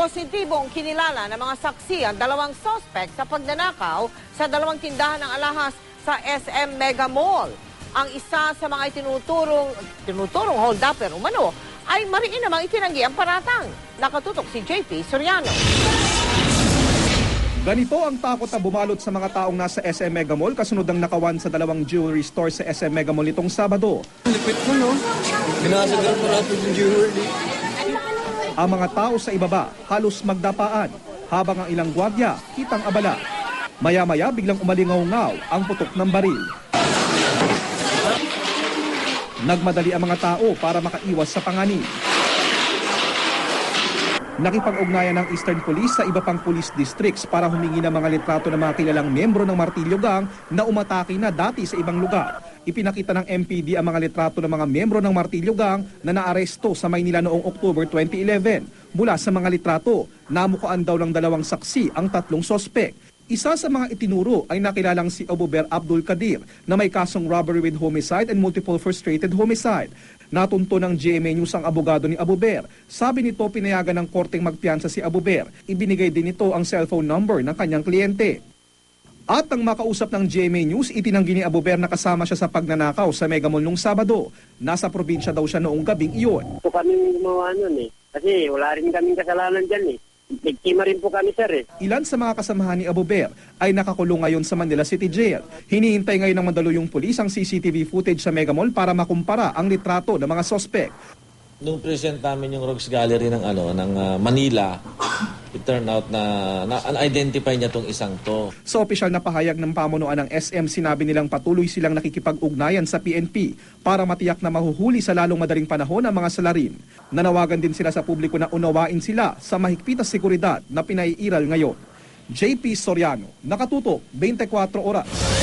Positibong kinilala ng mga saksi ang dalawang suspect sa pagnanakaw sa dalawang tindahan ng alahas sa SM Mega Mall. Ang isa sa mga tinuturong hold-upper umano ay mariin namang itinanggi ang paratang. Nakatutok si JP Soriano. Ganito ang takot na bumalot sa mga taong nasa SM Mega Mall kasunod ang nakawan sa dalawang jewelry store sa SM Mega Mall nitong Sabado. Lipit mo, no? Binasagar po natin yung jewelry. Ang mga tao sa ibaba halos magdapaan habang ang ilang gwardya kitang abala. Maya-maya biglang umalingaw-ngaw ang putok ng baril. Nagmadali ang mga tao para makaiwas sa panganib. Nakipag-ugnayan ng Eastern Police sa iba pang police districts para humingi ng mga litrato ng mga kilalang miyembro ng Martilyo Gang na umatake na dati sa ibang lugar. Ipinakita ng MPD ang mga litrato ng mga miyembro ng Martilyo Gang na naaresto sa Maynila noong October 2011. Mula sa mga litrato, namukaan daw ng dalawang saksi ang tatlong sospek. Isa sa mga itinuro ay nakilalang si Abuber Abdul Kadir na may kasong robbery with homicide and multiple frustrated homicide. Natunto ng GMA News ang abogado ni Abuber. Sabi nito pinayagan ng korteng magpiyansa si Abuber. Ibinigay din nito ang cellphone number ng kanyang kliyente. At ang makausap ng GMA News, itinanggi ni Abuber na kasama siya sa pagnanakaw sa Mega Mall nung Sabado. Nasa probinsya daw siya noong gabing iyon. Po kami gumawa nun kasi wala rin kaming kasalanan dyan Biktima rin po kami, sir. Ilan sa mga kasamahan ni Abuber ay nakakulong ngayon sa Manila City Jail. Hinihintay ngayon ng mandaluyong pulis ang CCTV footage sa Mega Mall para makumpara ang litrato ng mga sospek. Nung present namin yung Rogues Gallery ng Manila, it turned out na un-identify niya tong isang to. Sa opisyal na pahayag ng pamunuan ng SM, sinabi nilang patuloy silang nakikipag-ugnayan sa PNP para matiyak na mahuhuli sa lalong madaling panahon ang mga salarin. Nanawagan din sila sa publiko na unawain sila sa mahigpit na seguridad na pinaiiral ngayon. JP Soriano, Nakatutok, 24 Oras.